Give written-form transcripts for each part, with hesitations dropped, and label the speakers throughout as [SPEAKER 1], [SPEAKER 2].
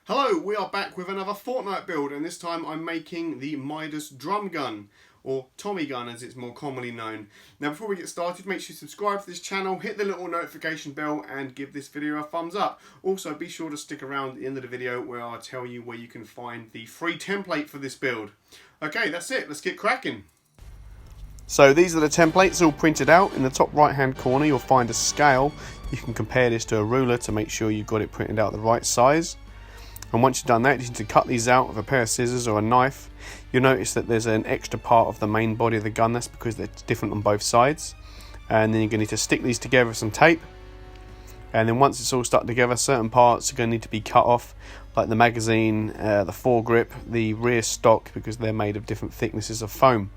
[SPEAKER 1] Hello, we are back with another Fortnite build, and this time I'm making the Midas Drum Gun, or Tommy Gun as it's more commonly known. Now before we get started, make sure you subscribe to this channel, hit the little notification bell and give this video a thumbs up. Also be sure to stick around at the end of the video where I'll tell you where you can find the free template for this build. Okay, that's it, let's get cracking. So these are the templates all printed out. In the top right hand corner you'll find a scale. You can compare this to a ruler to make sure you've got it printed out the right size. And once you've done that, you need to cut these out with a pair of scissors or a knife. You'll notice that there's an extra part of the main body of the gun. That's because they're different on both sides. And then you're going to need to stick these together with some tape. And then once it's all stuck together, certain parts are going to need to be cut off, like the magazine, the foregrip, the rear stock, because they're made of different thicknesses of foam.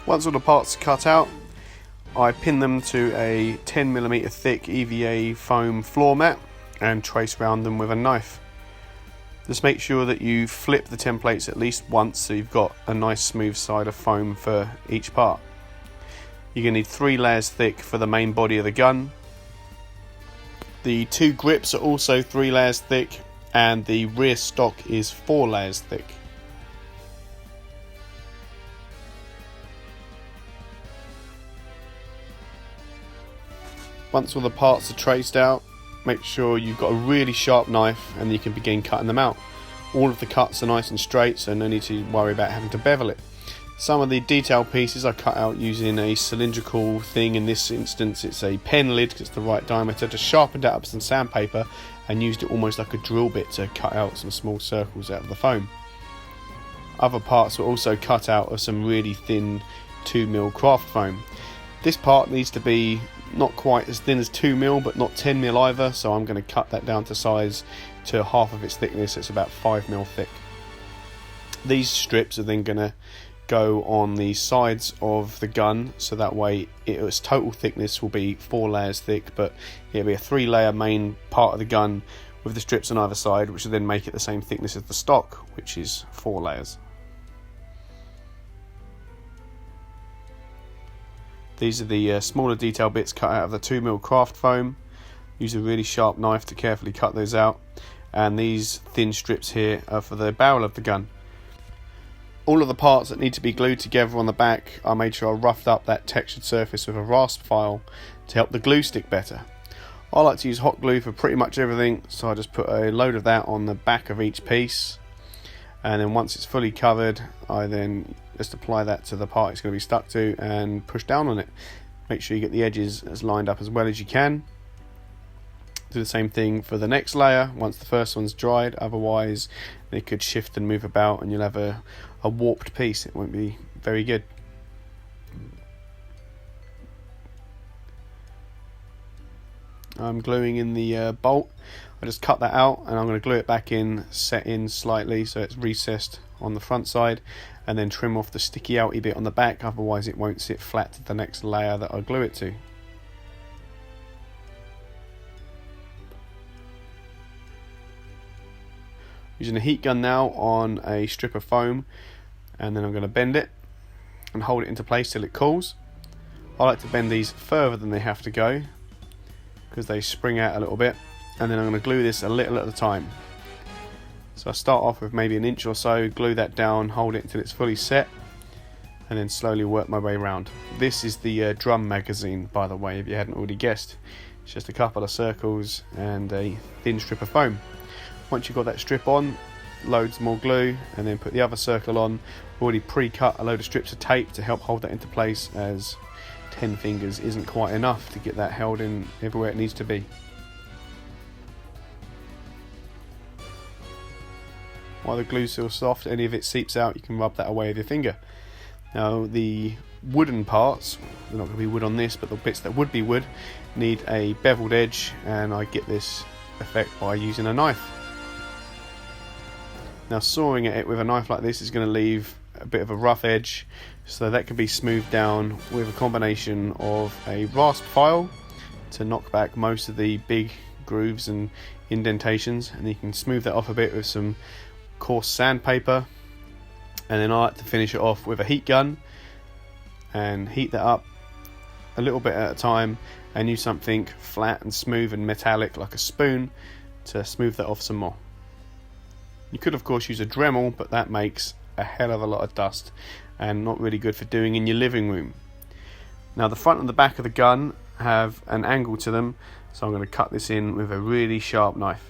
[SPEAKER 1] Once all the parts are cut out, I pin them to a 10mm thick EVA foam floor mat and trace around them with a knife. Just make sure that you flip the templates at least once so you've got a nice smooth side of foam for each part. You're going to need 3 layers thick for the main body of the gun. The 2 grips are also 3 layers thick, and the rear stock is 4 layers thick. Once all the parts are traced out, make sure you've got a really sharp knife and you can begin cutting them out. All of the cuts are nice and straight, so no need to worry about having to bevel it. Some of the detail pieces I cut out using a cylindrical thing. In this instance it's a pen lid because it's the right diameter. Just sharpened it up with some sandpaper and used it almost like a drill bit to cut out some small circles out of the foam. Other parts were also cut out of some really thin 2mm craft foam. This part needs to be not quite as thin as 2mm, but not 10mm either, so I'm going to cut that down to size to half of its thickness. It's about 5mm thick. These strips are then going to go on the sides of the gun, so that way its total thickness will be 4 layers thick, but it'll be a 3-layer main part of the gun with the strips on either side, which will then make it the same thickness as the stock, which is 4 layers. These are the smaller detail bits cut out of the 2mm craft foam. Use a really sharp knife to carefully cut those out. And these thin strips here are for the barrel of the gun. All of the parts that need to be glued together on the back, I made sure I roughed up that textured surface with a rasp file to help the glue stick better. I like to use hot glue for pretty much everything, so I just put a load of that on the back of each piece. And then once it's fully covered, I then just apply that to the part it's going to be stuck to and push down on it. Make sure you get the edges as lined up as well as you can. Do the same thing for the next layer once the first one's dried, otherwise they could shift and move about and you'll have a warped piece. It won't be very good. I'm gluing in the bolt. I just cut that out and I'm going to glue it back in, set in slightly so it's recessed on the front side, and then trim off the sticky outy bit on the back, otherwise it won't sit flat to the next layer that I glue it to. Using a heat gun now on a strip of foam, and then I'm going to bend it and hold it into place till it cools. I like to bend these further than they have to go because they spring out a little bit, and then I'm going to glue this a little at a time. So I start off with maybe an inch or so, glue that down, hold it until it's fully set, and then slowly work my way around. This is the drum magazine, by the way, if you hadn't already guessed. It's just a couple of circles and a thin strip of foam. Once you've got that strip on, load some more glue and then put the other circle on. Already pre-cut a load of strips of tape to help hold that into place, as 10 fingers isn't quite enough to get that held in everywhere it needs to be. While the glue's still soft, any of it seeps out, you can rub that away with your finger. Now the wooden parts, they're not going to be wood on this, but the bits that would be wood need a beveled edge, and I get this effect by using a knife. Now sawing at it with a knife like this is going to leave a bit of a rough edge, so that can be smoothed down with a combination of a rasp file to knock back most of the big grooves and indentations, and you can smooth that off a bit with some coarse sandpaper, and then I like to finish it off with a heat gun and heat that up a little bit at a time, and use something flat and smooth and metallic like a spoon to smooth that off some more. You could of course use a Dremel, but that makes a hell of a lot of dust and not really good for doing in your living room. Now the front and the back of the gun have an angle to them, so I'm going to cut this in with a really sharp knife.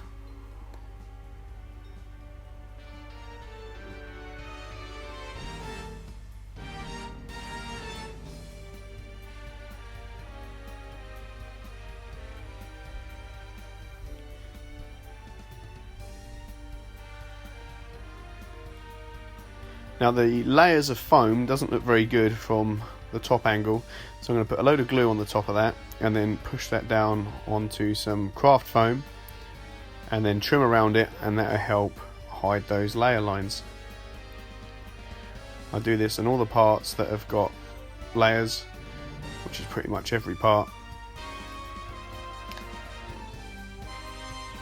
[SPEAKER 1] Now the layers of foam doesn't look very good from the top angle, so I'm going to put a load of glue on the top of that and then push that down onto some craft foam and then trim around it, and that will help hide those layer lines. I do this on all the parts that have got layers, which is pretty much every part.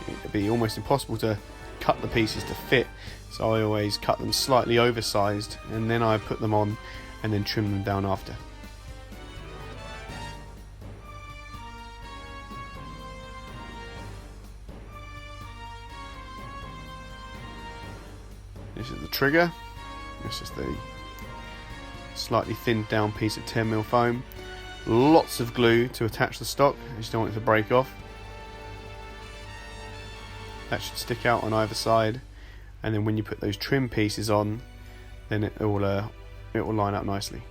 [SPEAKER 1] It'd be almost impossible to cut the pieces to fit, so I always cut them slightly oversized and then I put them on and then trim them down after. This is the trigger. This is the slightly thinned down piece of 10mm foam. Lots of glue to attach the stock, I just don't want it to break off. That should stick out on either side, and then when you put those trim pieces on, then it will line up nicely.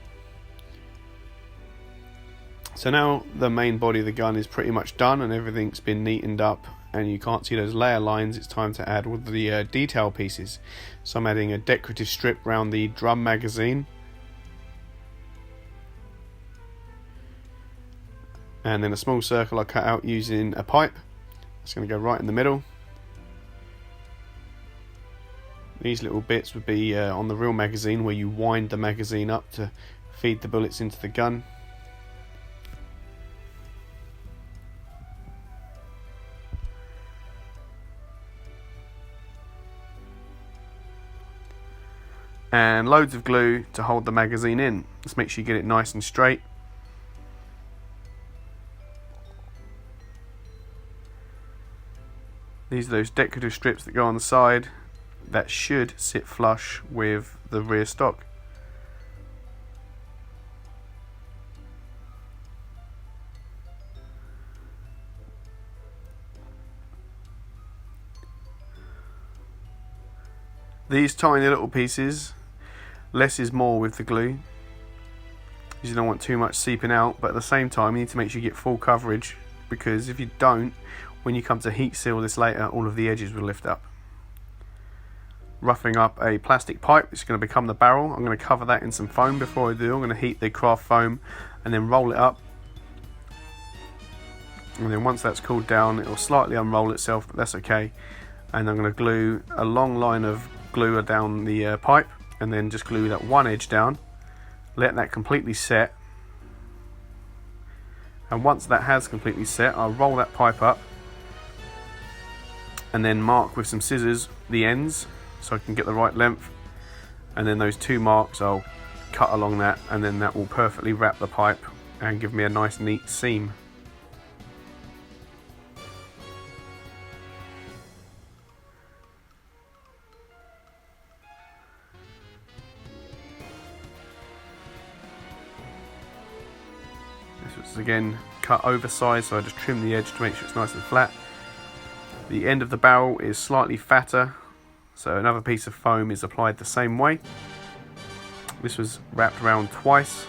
[SPEAKER 1] So now the main body of the gun is pretty much done and everything's been neatened up and you can't see those layer lines. It's time to add all the detail pieces. So I'm adding a decorative strip around the drum magazine, and then a small circle I cut out using a pipe. It's going to go right in the middle. These little bits would be on the real magazine, where you wind the magazine up to feed the bullets into the gun. And loads of glue to hold the magazine in. Just make sure you get it nice and straight. These are those decorative strips that go on the side. That should sit flush with the rear stock. These tiny little pieces, less is more with the glue, because you don't want too much seeping out, but at the same time you need to make sure you get full coverage, because if you don't, when you come to heat seal this later, all of the edges will lift up. Roughing up a plastic pipe, which is going to become the barrel. I'm going to cover that in some foam before I do. I'm going to heat the craft foam and then roll it up, and then once that's cooled down, it will slightly unroll itself, but that's okay. And I'm going to glue a long line of glue down the pipe, and then just glue that one edge down, let that completely set, and once that has completely set, I'll roll that pipe up and then mark with some scissors the ends so I can get the right length, and then those two marks I'll cut along that, and then that will perfectly wrap the pipe and give me a nice neat seam. This was again cut oversized, so I just trim the edge to make sure it's nice and flat. The end of the barrel is slightly fatter, so another piece of foam is applied the same way. This was wrapped around twice.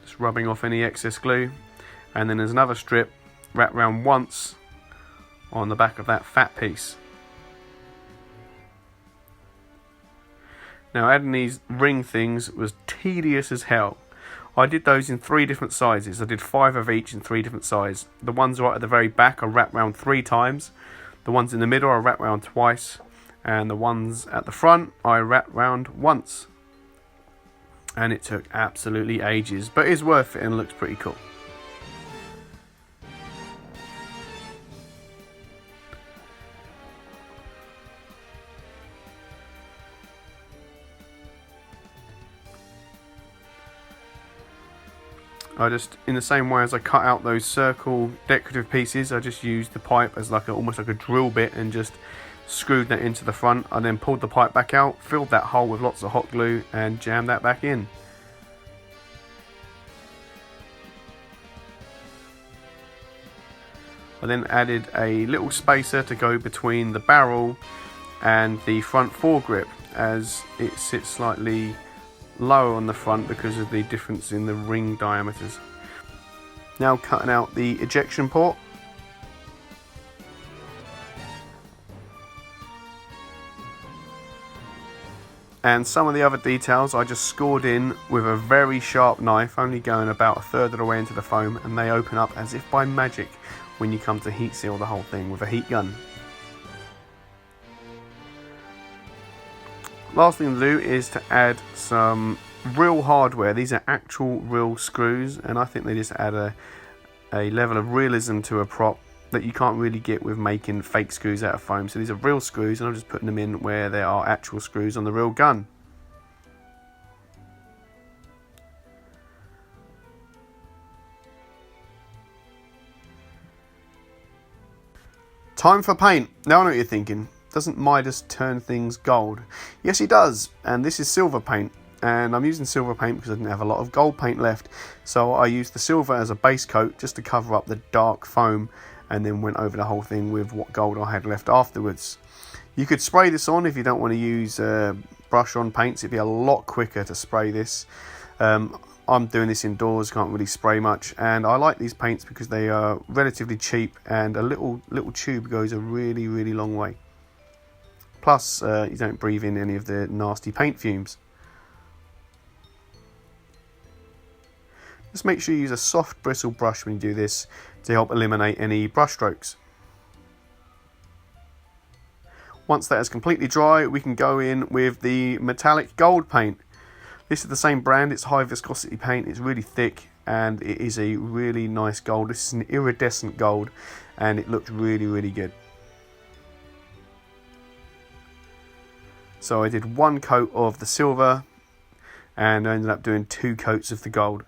[SPEAKER 1] Just rubbing off any excess glue. And then there's another strip wrapped around once on the back of that fat piece. Now adding these ring things was tedious as hell. I did those in 3 different sizes. I did 5 of each in 3 different sizes. The ones right at the very back I wrapped round 3 times. The ones in the middle I wrapped round twice. And the ones at the front I wrapped round once. And it took absolutely ages, but it's worth it and looks pretty cool. I just, in the same way as I cut out those circle decorative pieces, I just used the pipe as like almost like a drill bit and just screwed that into the front. I then pulled the pipe back out, filled that hole with lots of hot glue and jammed that back in. I then added a little spacer to go between the barrel and the front foregrip, as it sits slightly lower on the front because of the difference in the ring diameters. Now cutting out the ejection port. And some of the other details I just scored in with a very sharp knife, only going about a third of the way into the foam, and they open up as if by magic when you come to heat seal the whole thing with a heat gun. Last thing to do is to add some real hardware. These are actual real screws, and I think they just add a level of realism to a prop that you can't really get with making fake screws out of foam. So these are real screws, and I'm just putting them in where there are actual screws on the real gun. Time for paint. Now I know what you're thinking. Doesn't Midas turn things gold? Yes, he does. And this is silver paint. And I'm using silver paint because I didn't have a lot of gold paint left. So I used the silver as a base coat just to cover up the dark foam, and then went over the whole thing with what gold I had left afterwards. You could spray this on if you don't want to use brush on paints. It'd be a lot quicker to spray this. I'm doing this indoors, can't really spray much, and I like these paints because they are relatively cheap, and a little tube goes a really long way. Plus you don't breathe in any of the nasty paint fumes. Just make sure you use a soft bristle brush when you do this to help eliminate any brush strokes. Once that is completely dry, we can go in with the metallic gold paint. This is the same brand, it's high viscosity paint, it's really thick, and it is a really nice gold. This is an iridescent gold, and it looks really good. So I did one coat of the silver, and I ended up doing 2 coats of the gold.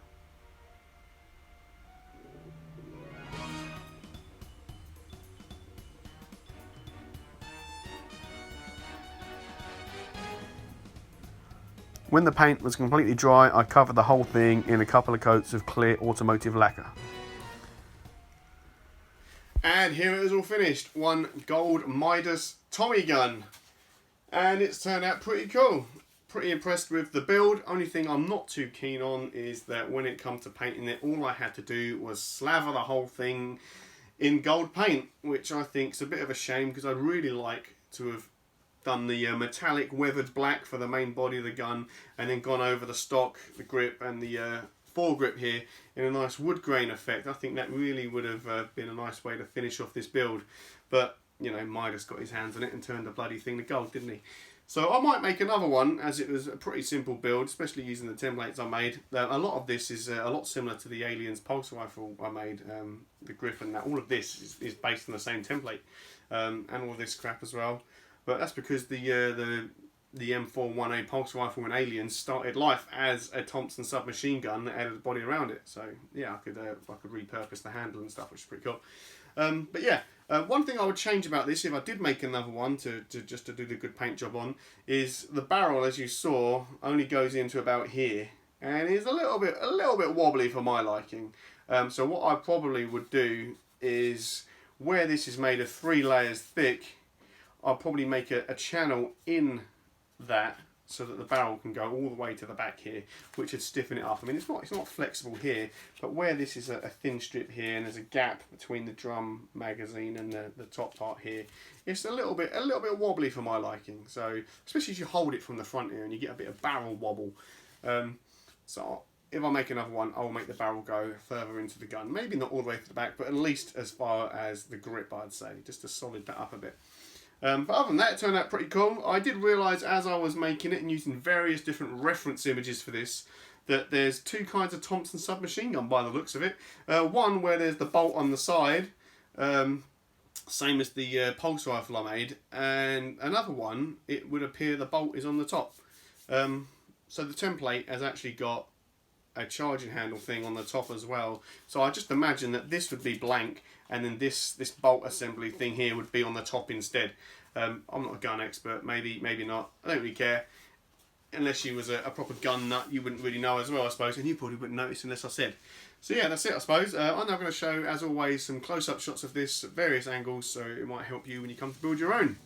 [SPEAKER 1] When the paint was completely dry, I covered the whole thing in a couple of coats of clear automotive lacquer. And here it is all finished. One gold Midas Tommy gun. And it's turned out pretty cool. Pretty impressed with the build. Only thing I'm not too keen on is that when it comes to painting it, all I had to do was slather the whole thing in gold paint, which I think is a bit of a shame because I'd really like to have done the metallic weathered black for the main body of the gun, and then gone over the stock, the grip, and the foregrip here in a nice wood grain effect. I think that really would have been a nice way to finish off this build, but you know, Midas got his hands on it and turned the bloody thing to gold, didn't he? So I might make another one, as it was a pretty simple build, especially using the templates I made. A lot of this is a lot similar to the Aliens pulse rifle I made, the grip and that. All of this is based on the same template, and all this crap as well. But that's because the M4-1A pulse rifle in Aliens started life as a Thompson submachine gun that added a body around it. So yeah, I could repurpose the handle and stuff, which is pretty cool. But yeah, one thing I would change about this, if I did make another one to do the good paint job on, is the barrel, as you saw, only goes into about here, and is a little bit wobbly for my liking. So what I probably would do is, where this is made of 3 layers thick, I'll probably make a channel in that so that the barrel can go all the way to the back here, which would stiffen it up. I mean, it's not flexible here, but where this is a thin strip here and there's a gap between the drum magazine and the top part here, it's a little bit wobbly for my liking. So especially if you hold it from the front here and you get a bit of barrel wobble. So if I make another one, I'll make the barrel go further into the gun. Maybe not all the way to the back, but at least as far as the grip, I'd say, just to solid that up a bit. But other than that, it turned out pretty cool. I did realise as I was making it and using various different reference images for this, that there's 2 kinds of Thompson submachine gun by the looks of it. One where there's the bolt on the side, same as the pulse rifle I made, and another one, it would appear the bolt is on the top. So the template has actually got a charging handle thing on the top as well. So I just imagine that this would be blank, and then this bolt assembly thing here would be on the top instead. I'm not a gun expert, maybe not. I don't really care. Unless you was a proper gun nut, you wouldn't really know as well, I suppose, and you probably wouldn't notice unless I said. So yeah, that's it, I suppose. I'm now going to show, as always, some close-up shots of this at various angles, so it might help you when you come to build your own.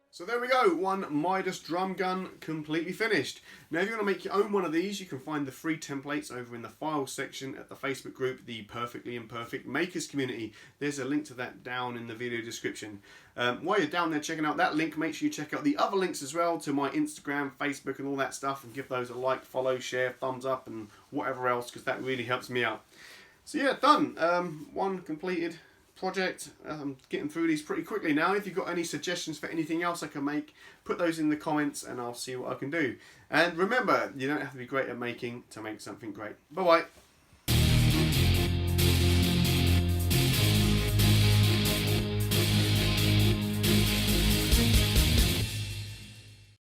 [SPEAKER 1] So there we go, one Midas Drum Gun completely finished. Now if you want to make your own one of these, you can find the free templates over in the files section at the Facebook group, the Perfectly Imperfect Makers Community. There's a link to that down in the video description. While you're down there checking out that link, make sure you check out the other links as well to my Instagram, Facebook and all that stuff, and give those a like, follow, share, thumbs up and whatever else, because that really helps me out. So yeah, done. One completed project. I'm getting through these pretty quickly now. If you've got any suggestions for anything else I can make, put those in the comments and I'll see what I can do. And remember, you don't have to be great at making to make something great. Bye bye.